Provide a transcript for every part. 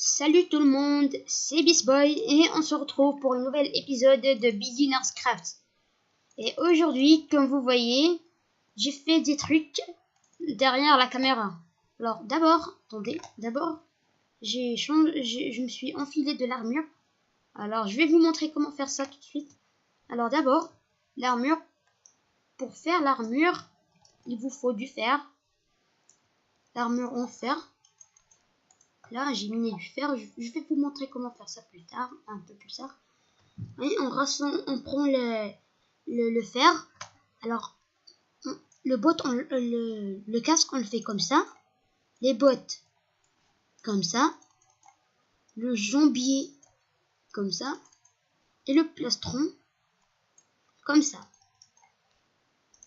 Salut tout le monde, c'est Beastboy et on se retrouve pour un nouvel épisode de Beginner's Craft. Et aujourd'hui, comme vous voyez, j'ai fait des trucs derrière la caméra. Alors d'abord, je me suis enfilé de l'armure. Alors je vais vous montrer comment faire ça tout de suite. Alors d'abord, l'armure. Pour faire l'armure, il vous faut du fer. L'armure en fer. Là, j'ai miné du fer. Je vais vous montrer comment faire ça plus tard, un peu plus tard. Et on prend le fer. Alors, le casque, on le fait comme ça. Les bottes, comme ça. Le jambier, comme ça. Et le plastron, comme ça.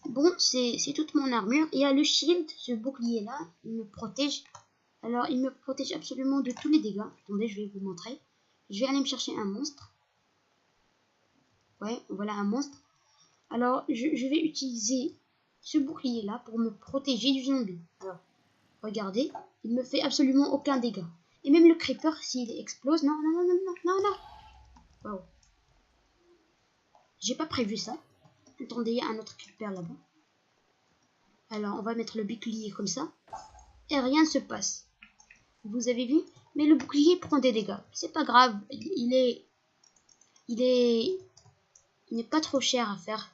Bon, c'est toute mon armure. Il y a le shield, ce bouclier-là. Il me protège. Alors, il me protège absolument de tous les dégâts. Attendez, je vais vous montrer. Je vais aller me chercher un monstre. Ouais, voilà un monstre. Alors, je vais utiliser ce bouclier-là pour me protéger du zombie. Alors, regardez, il me fait absolument aucun dégât. Et même le creeper, s'il explose... Non. Wow. J'ai pas prévu ça. Attendez, il y a un autre creeper là-bas. Alors, on va mettre le bouclier comme ça. Et rien ne se passe. Vous avez vu? Mais le bouclier prend des dégâts. C'est pas grave. Il n'est pas trop cher à faire.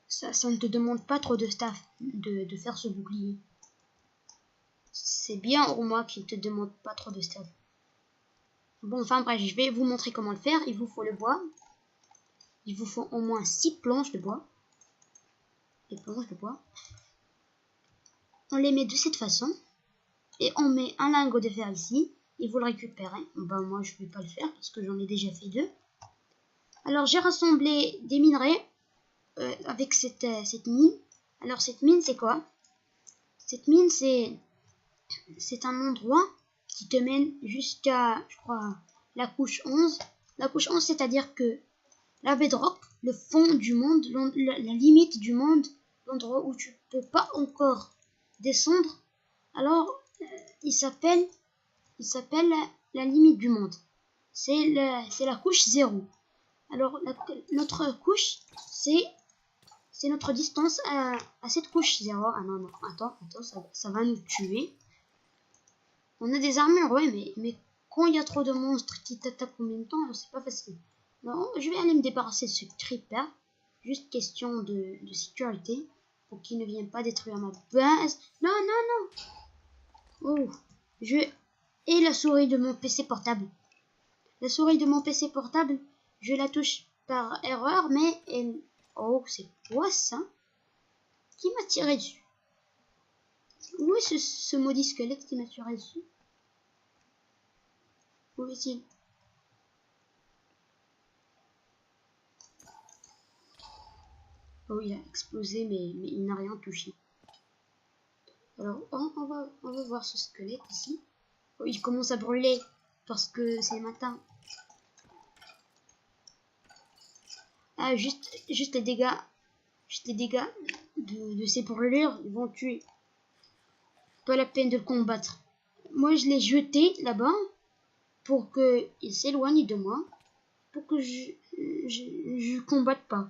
Ça ne te demande pas trop de staff de faire ce bouclier. C'est bien au moins qu'il ne te demande pas trop de staff. Bon, enfin bref, je vais vous montrer comment le faire. Il vous faut le bois. Il vous faut au moins 6 planches de bois. Les planches de bois. On les met de cette façon. Et on met un lingot de fer ici. Et vous le récupérez. Ben, moi, je ne vais pas le faire parce que j'en ai déjà fait 2. Alors, j'ai rassemblé des minerais avec cette mine. Alors, cette mine, c'est quoi? Cette mine, c'est un endroit qui te mène jusqu'à, je crois, la couche 11. La couche 11, c'est-à-dire que la bedrock, le fond du monde, la limite du monde, l'endroit où tu peux pas encore descendre, alors il s'appelle la limite du monde. C'est la couche 0. Alors notre couche, c'est notre distance à cette couche 0. Ah non, attends, ça va nous tuer. On a des armures, ouais, mais quand il y a trop de monstres qui t'attaquent en même temps, c'est pas facile. Non, je vais aller me débarrasser de ce creeper. Juste question de sécurité. Pour qu'il ne vienne pas détruire ma base. Non. Oh, et la souris de mon PC portable. La souris de mon PC portable, je la touche par erreur, mais elle... Oh, c'est quoi ça? Qui m'a tiré dessus? Où est ce maudit squelette qui m'a tiré dessus? Où est-il? Oh, il a explosé, mais il n'a rien touché. Alors, on va voir ce squelette ici. Oh, il commence à brûler parce que c'est le matin. Ah, juste les dégâts. Juste les dégâts de ces brûlures, ils vont tuer. Pas la peine de le combattre. Moi, je l'ai jeté là-bas pour qu'il s'éloigne de moi. Pour que je combatte pas.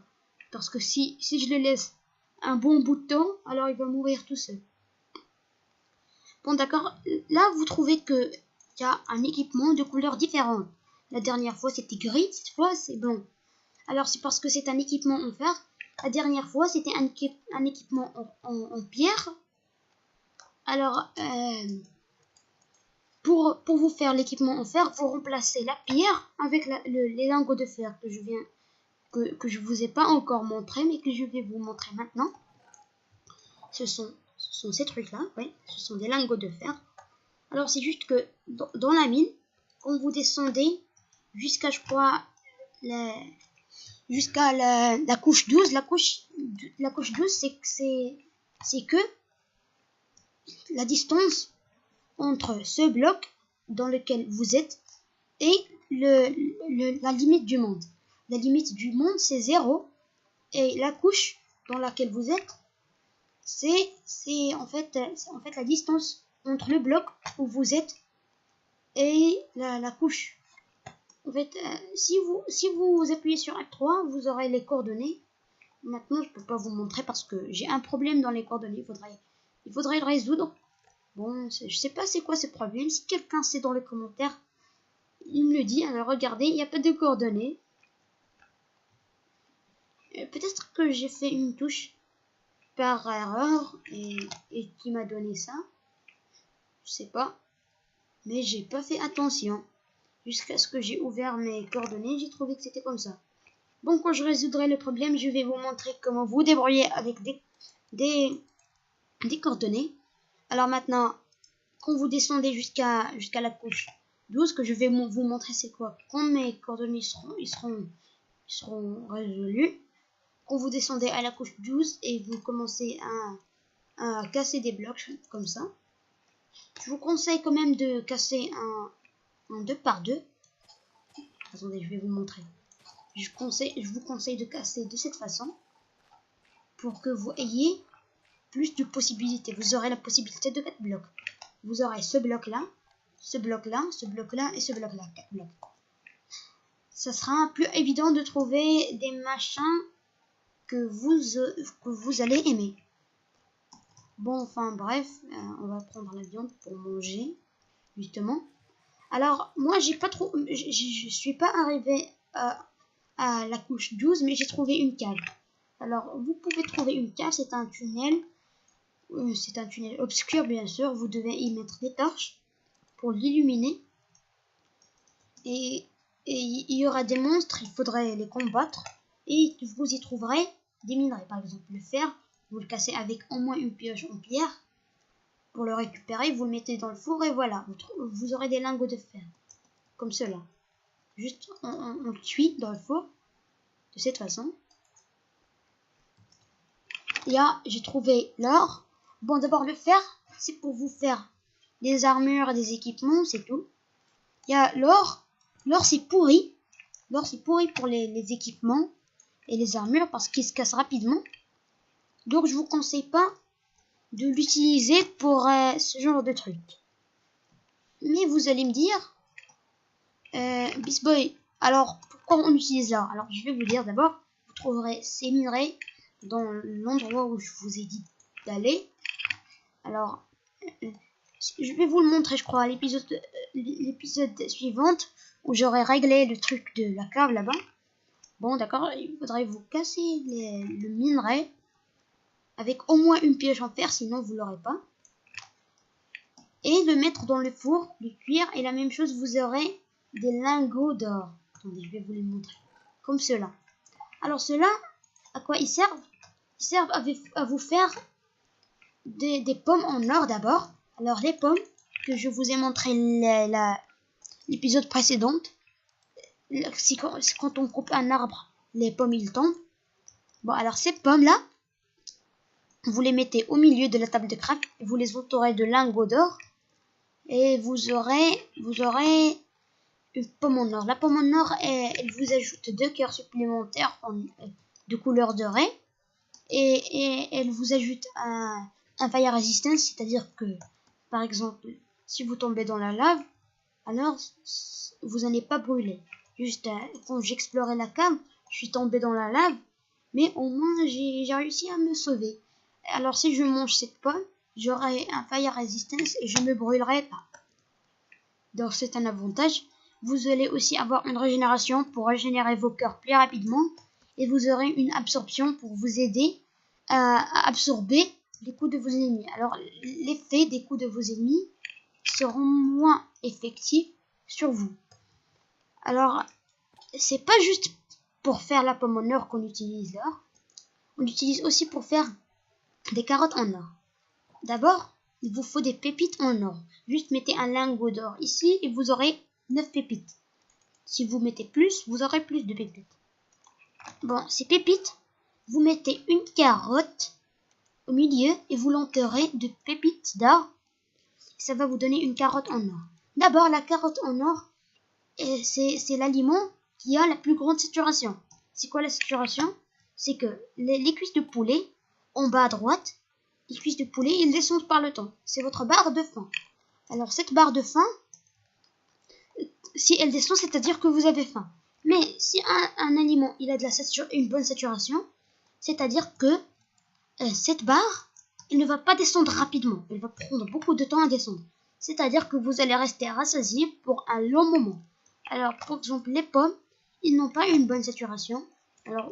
Parce que si je le laisse un bon bout de temps, alors il va mourir tout seul. Bon, d'accord. Là, vous trouvez qu'il y a un équipement de couleurs différentes. La dernière fois, c'était gris. Cette fois, c'est blanc. Alors, c'est parce que c'est un équipement en fer. La dernière fois, c'était un équipement en pierre. Alors, pour vous faire l'équipement en fer, vous remplacez la pierre avec les lingots de fer que je vous ai pas encore montré, mais que je vais vous montrer maintenant. Ce sont ces trucs-là, oui, ce sont des lingots de fer. Alors, c'est juste que dans la mine, quand vous descendez jusqu'à, je crois, jusqu'à la couche 12, la couche 12, c'est que la distance entre ce bloc dans lequel vous êtes et la limite du monde. La limite du monde, c'est 0. Et la couche dans laquelle vous êtes, c'est en fait la distance entre le bloc où vous êtes et la couche. En fait, si vous appuyez sur F3, vous aurez les coordonnées. Maintenant, je peux pas vous montrer parce que j'ai un problème dans les coordonnées. Il faudrait le résoudre. Bon, je sais pas c'est quoi ce problème. Si quelqu'un sait dans les commentaires, il me le dit. Alors regardez, il n'y a pas de coordonnées. Peut-être que j'ai fait une touche par erreur et qui m'a donné ça. Je sais pas. Mais j'ai pas fait attention. Jusqu'à ce que j'ai ouvert mes coordonnées, j'ai trouvé que c'était comme ça. Bon, quand je résoudrai le problème, je vais vous montrer comment vous débrouiller avec des coordonnées. Alors maintenant, quand vous descendez jusqu'à la couche 12, que je vais vous montrer c'est quoi. Quand mes coordonnées seront résolues, quand vous descendez à la couche 12 et vous commencez à casser des blocs comme ça, je vous conseille quand même de casser un 2 par 2. Attendez, je vais vous montrer. Je vous conseille de casser de cette façon pour que vous ayez plus de possibilités. Vous aurez la possibilité de 4 blocs. Vous aurez ce bloc-là, ce bloc-là, ce bloc-là et ce bloc-là. 4 blocs. Ça sera plus évident de trouver des machins que vous allez aimer. Bon, enfin bref, on va prendre la viande pour manger, justement. Alors, moi, je suis pas arrivé à la couche 12, mais j'ai trouvé une cave. Alors, vous pouvez trouver une cave, c'est un tunnel obscur, bien sûr. Vous devez y mettre des torches pour l'illuminer. Et il y aura des monstres, il faudrait les combattre. Et vous y trouverez des minerais, par exemple le fer. Vous le cassez avec au moins une pioche en pierre. Pour le récupérer, vous le mettez dans le four et voilà, vous aurez des lingots de fer. Comme cela. Juste, on le cuit dans le four. De cette façon. Là, j'ai trouvé l'or. Bon, d'abord le fer, c'est pour vous faire des armures, des équipements, c'est tout. Il y a l'or. L'or, c'est pourri. L'or, c'est pourri pour les équipements et les armures parce qu'il se casse rapidement. Donc, je vous conseille pas de l'utiliser pour ce genre de truc. Mais vous allez me dire, Beast Boy, alors pourquoi on utilise l'or? Alors, je vais vous dire d'abord, vous trouverez ces minerais dans l'endroit où je vous ai dit d'aller. Alors, je vais vous le montrer, je crois, à l'épisode suivant où j'aurai réglé le truc de la cave là-bas. Bon, d'accord, il faudrait vous casser le minerai avec au moins une pioche en fer, sinon vous l'aurez pas. Et le mettre dans le four, le cuire, et la même chose, vous aurez des lingots d'or. Attendez, je vais vous les montrer. Comme cela. Alors, ceux-là, à quoi ils servent? Ils servent à vous faire des pommes en or d'abord. Alors, les pommes que je vous ai montré l'épisode précédent, quand on coupe un arbre, les pommes, ils tombent. Bon, alors ces pommes-là, vous les mettez au milieu de la table de crack, vous les entourez de lingots d'or, et vous aurez une pomme en or. La pomme en or, elle vous ajoute 2 cœurs supplémentaires de couleur dorée, et elle vous ajoute un fire resistance, c'est-à-dire que, par exemple, si vous tombez dans la lave, alors vous n'allez pas brûler. Juste quand j'explorais la cave, je suis tombé dans la lave, mais au moins j'ai réussi à me sauver. Alors si je mange cette pomme, j'aurai un fire resistance et je ne me brûlerai pas. Donc c'est un avantage. Vous allez aussi avoir une régénération pour régénérer vos cœurs plus rapidement, et vous aurez une absorption pour vous aider à absorber les coups de vos ennemis. Alors l'effet des coups de vos ennemis seront moins effectifs sur vous. Alors c'est pas juste pour faire la pomme en or qu'on utilise l'or. On l'utilise aussi pour faire des carottes en or. D'abord, il vous faut des pépites en or. Juste mettez un lingot d'or ici et vous aurez 9 pépites. Si vous mettez plus, vous aurez plus de pépites. Bon, ces pépites, vous mettez une carotte au milieu et vous l'entourez de pépites d'or. Ça va vous donner une carotte en or. D'abord, la carotte en or, c'est l'aliment qui a la plus grande saturation. C'est quoi la saturation? C'est que les cuisses de poulet, en bas à droite, les cuisses de poulet, ils descendent par le temps. C'est votre barre de faim. Alors cette barre de faim, si elle descend, c'est-à-dire que vous avez faim. Mais si un aliment il a de une bonne saturation, c'est-à-dire que cette barre, elle ne va pas descendre rapidement. Elle va prendre beaucoup de temps à descendre. C'est-à-dire que vous allez rester rassasié pour un long moment. Alors, par exemple, les pommes, ils n'ont pas une bonne saturation. Alors,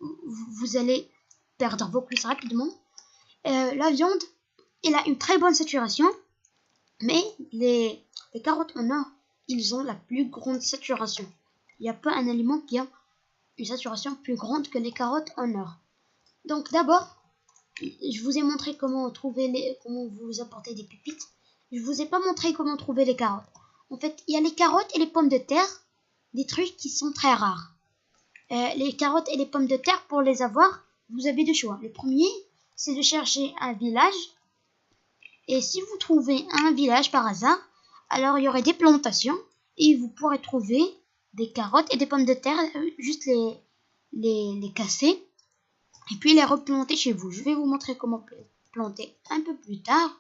vous allez perdre vos cuisses rapidement. La viande, elle a une très bonne saturation. Mais les carottes en or, ils ont la plus grande saturation. Il n'y a pas un aliment qui a une saturation plus grande que les carottes en or. Donc d'abord, je vous ai montré comment vous apporter des pépites. Je vous ai pas montré comment trouver les carottes. En fait, il y a les carottes et les pommes de terre, des trucs qui sont très rares. Les carottes et les pommes de terre, pour les avoir, vous avez deux choix. Le premier, c'est de chercher un village. Et si vous trouvez un village par hasard, alors il y aurait des plantations et vous pourrez trouver des carottes et des pommes de terre, juste les casser et puis les replanter chez vous. Je vais vous montrer comment planter un peu plus tard.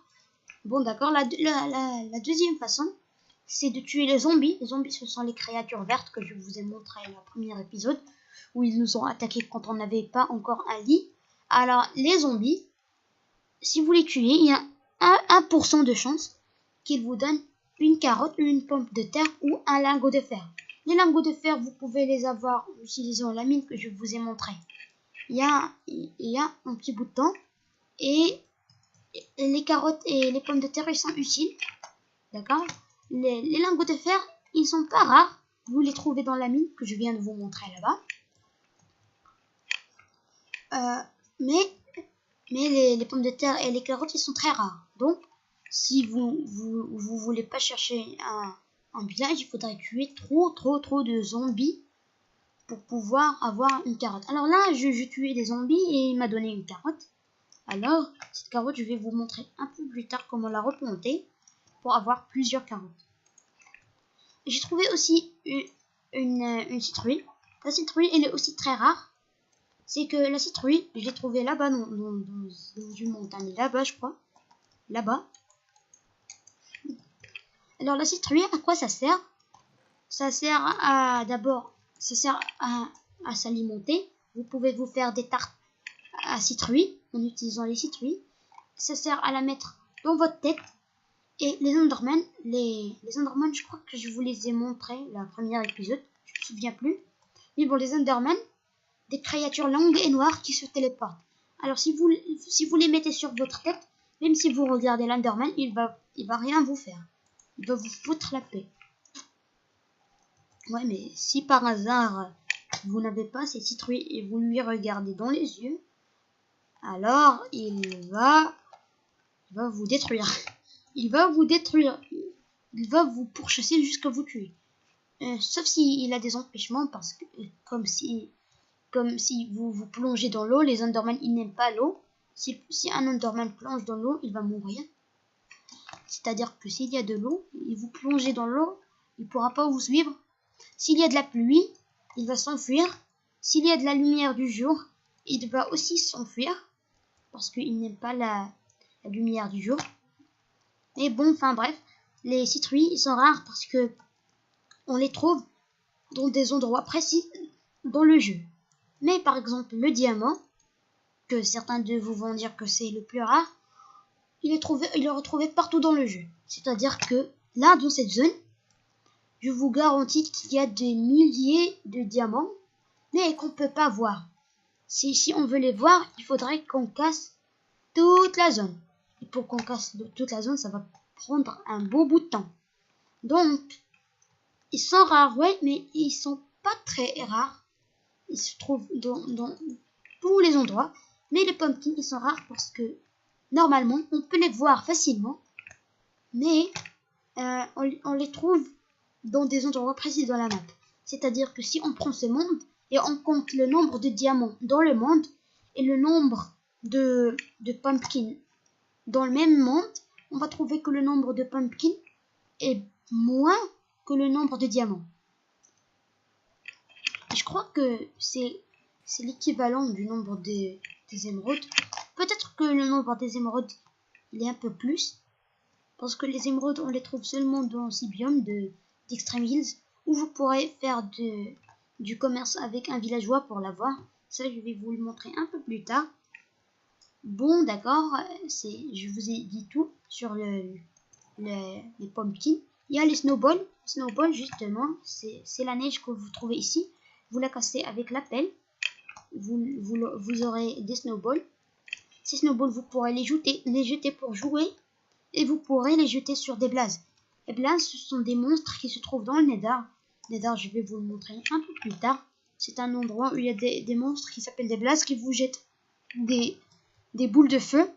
Bon d'accord, la deuxième façon, c'est de tuer les zombies. Les zombies, ce sont les créatures vertes que je vous ai montré dans le premier épisode, où ils nous ont attaqués quand on n'avait pas encore un lit. Alors les zombies, si vous les tuez, il y a 1% de chance qu'ils vous donnent une carotte, une pomme de terre ou un lingot de fer. Les lingots de fer, vous pouvez les avoir en utilisant la mine que je vous ai montrée. Il y a un petit bout de temps. Et les carottes et les pommes de terre, ils sont utiles. D'accord? Les lingots de fer, ils sont pas rares. Vous les trouvez dans la mine que je viens de vous montrer là-bas. Mais les pommes de terre et les carottes, ils sont très rares. Donc, si vous voulez pas chercher un village, il faudrait tuer trop de zombies pour pouvoir avoir une carotte. Alors là, je tuais des zombies et il m'a donné une carotte. Alors, cette carotte, je vais vous montrer un peu plus tard comment la replanter pour avoir plusieurs carottes. J'ai trouvé aussi une citrouille. La citrouille, elle est aussi très rare. C'est que la citrouille, je l'ai trouvée là-bas dans une montagne, là-bas je crois. Là-bas. Alors la citrouille, à quoi ça sert? Ça sert à s'alimenter. Vous pouvez vous faire des tartes à citrouille en utilisant les citrouilles. Ça sert à la mettre dans votre tête. Et les Endermen, je crois que je vous les ai montrés le premier épisode. Je me souviens plus. Mais bon, les Endermen, des créatures longues et noires qui se téléportent. Alors si vous les mettez sur votre tête, même si vous regardez l'Enderman, il va rien vous faire. Il va vous foutre la paix. Ouais, mais si par hasard vous n'avez pas ces citrouilles et vous lui regardez dans les yeux, alors il va vous détruire. Il va vous détruire. Il va vous pourchasser jusqu'à vous tuer. Sauf s'il a des empêchements, parce que comme si vous plongez dans l'eau, les Endermen ils n'aiment pas l'eau. Si un Enderman plonge dans l'eau, il va mourir. C'est-à-dire que s'il y a de l'eau, et vous plongez dans l'eau, il ne pourra pas vous suivre. S'il y a de la pluie, il va s'enfuir. S'il y a de la lumière du jour, il va aussi s'enfuir. Parce qu'il n'aime pas la lumière du jour. Et bon, enfin bref, les citrouilles, ils sont rares parce que on les trouve dans des endroits précis dans le jeu. Mais par exemple, le diamant, que certains de vous vont dire que c'est le plus rare, il est retrouvé partout dans le jeu. C'est-à-dire que là, dans cette zone, je vous garantis qu'il y a des milliers de diamants, mais qu'on ne peut pas voir. Si on veut les voir, il faudrait qu'on casse toute la zone. Et pour qu'on casse toute la zone, ça va prendre un beau bout de temps. Donc, ils sont rares, ouais, mais ils sont pas très rares. Ils se trouvent dans tous les endroits. Mais les pumpkins, ils sont rares parce que, normalement, on peut les voir facilement. Mais on les trouve dans des endroits précis dans la map. C'est-à-dire que si on prend ce monde et on compte le nombre de diamants dans le monde et le nombre de pumpkins dans le même monde, on va trouver que le nombre de pumpkins est moins que le nombre de diamants. Je crois que c'est l'équivalent du nombre des émeraudes. Peut-être que le nombre des émeraudes il est un peu plus, parce que les émeraudes on les trouve seulement dans ces biomes des d'Extreme Hills, où vous pourrez faire du commerce avec un villageois pour l'avoir. Ça, je vais vous le montrer un peu plus tard. Bon, d'accord, je vous ai dit tout sur les pumpkins. Il y a les snowballs. Snowball, justement, c'est la neige que vous trouvez ici. Vous la cassez avec la pelle. Vous aurez des snowballs. Ces snowballs, vous pourrez les jeter pour jouer. Et vous pourrez les jeter sur des blazes. Les blazes, ce sont des monstres qui se trouvent dans le Nether. Nether, je vais vous le montrer un peu plus tard. C'est un endroit où il y a des monstres qui s'appellent des blazes qui vous jettent des boules de feu.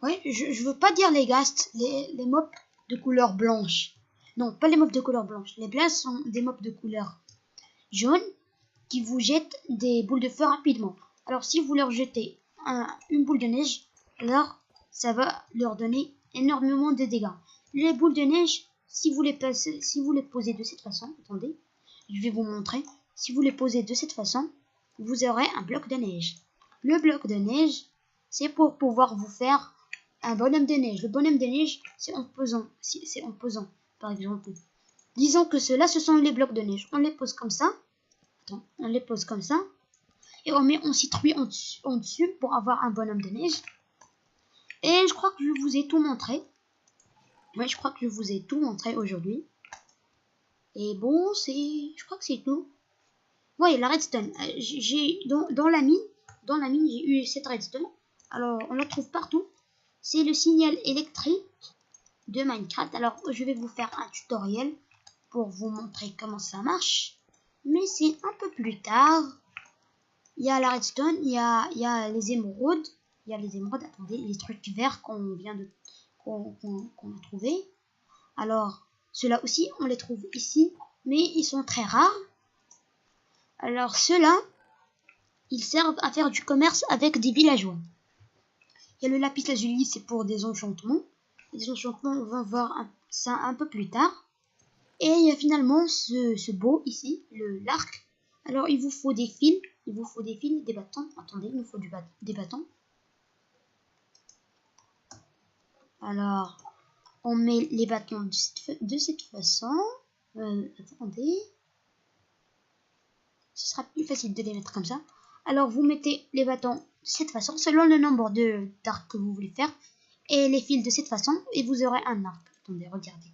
Ouais, je veux pas dire les ghasts, les mobs de couleur blanche. Non, pas les mobs de couleur blanche. Les blazes sont des mobs de couleur jaune qui vous jettent des boules de feu rapidement. Alors si vous leur jetez une boule de neige, alors ça va leur donner énormément de dégâts. Les boules de neige, si vous les posez de cette façon, attendez, je vais vous montrer. Si vous les posez de cette façon, vous aurez un bloc de neige. Le bloc de neige, c'est pour pouvoir vous faire un bonhomme de neige. Le bonhomme de neige, c'est en pesant. C'est en pesant, par exemple. Disons que ceux-là, ce sont les blocs de neige. On les pose comme ça. Attends, on les pose comme ça. Et on met en citrouille en dessus pour avoir un bonhomme de neige. Et je crois que je vous ai tout montré. Ouais, je crois que je vous ai tout montré aujourd'hui. Et bon, je crois que c'est tout. Ouais, la redstone. Dans la mine, j'ai eu cette redstone. Alors, on la trouve partout. C'est le signal électrique de Minecraft. Alors, je vais vous faire un tutoriel pour vous montrer comment ça marche. Mais c'est un peu plus tard. Il y a la redstone, il y a les émeraudes. Il y a les émeraudes, attendez, les trucs verts qu'on a trouvé. Alors, ceux-là aussi, on les trouve ici, mais ils sont très rares. Alors, ceux-là, ils servent à faire du commerce avec des villageois. Il y a le lapis lazuli, c'est pour des enchantements. Les enchantements, on va voir ça un peu plus tard. Et il y a finalement ce beau ici, l'arc. Alors, il vous faut des fils, des bâtons. Attendez, il nous faut des bâtons. Alors, on met les bâtons de cette façon. Attendez. Ce sera plus facile de les mettre comme ça. Alors, vous mettez les bâtons de cette façon, selon le nombre d'arcs que vous voulez faire. Et les fils de cette façon, et vous aurez un arc. Attendez, regardez.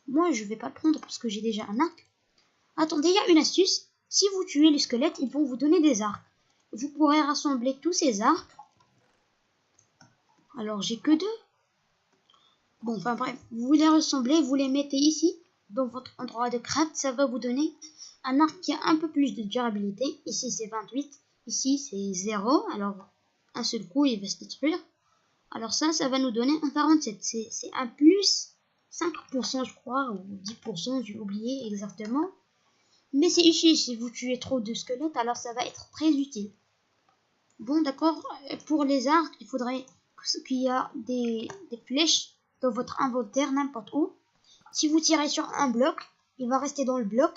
Moi, je vais pas le prendre parce que j'ai déjà un arc. Attendez, il y a une astuce. Si vous tuez les squelettes, ils vont vous donner des arcs. Vous pourrez rassembler tous ces arcs. Alors, j'ai que 2. Bon, enfin bref, vous les rassemblez, vous les mettez ici, dans votre endroit de craft. Ça va vous donner un arc qui a un peu plus de durabilité. Ici, c'est 28. Ici, c'est 0. Alors, un seul coup, il va se détruire. Alors ça va nous donner un 47. C'est un plus 5%, je crois, ou 10%, j'ai oublié exactement. Mais c'est utile si vous tuez trop de squelettes, alors ça va être très utile. Bon, d'accord. Pour les arcs, il faudrait qu'il y ait des flèches dans votre inventaire, n'importe où. Si vous tirez sur un bloc, il va rester dans le bloc.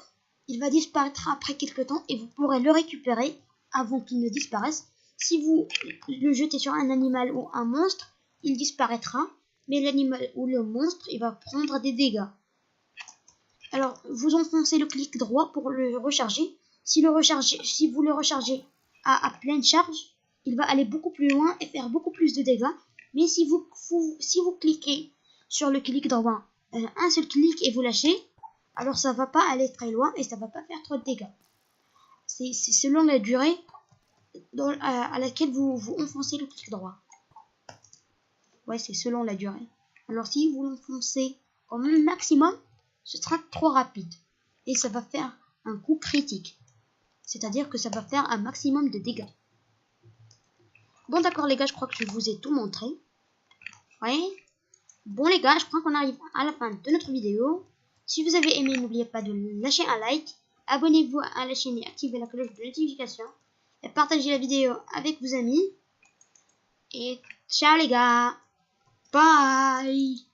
Il va disparaître après quelques temps et vous pourrez le récupérer avant qu'il ne disparaisse. Si vous le jetez sur un animal ou un monstre, il disparaîtra. Mais l'animal ou le monstre, il va prendre des dégâts. Alors, vous enfoncez le clic droit pour le recharger. Si vous le rechargez à pleine charge, il va aller beaucoup plus loin et faire beaucoup plus de dégâts. Mais si vous cliquez sur le clic droit, un seul clic et vous lâchez, alors ça va pas aller très loin et ça va pas faire trop de dégâts. C'est selon la durée à laquelle vous enfoncez le clic droit. Ouais, c'est selon la durée. Alors si vous l'enfoncez au maximum, ce sera trop rapide. Et ça va faire un coup critique. C'est-à-dire que ça va faire un maximum de dégâts. Bon d'accord les gars, je crois que je vous ai tout montré. Ouais. Bon les gars, je crois qu'on arrive à la fin de notre vidéo. Si vous avez aimé, n'oubliez pas de lâcher un like. Abonnez-vous à la chaîne et activez la cloche de notification. Et partagez la vidéo avec vos amis. Et ciao les gars. Bye.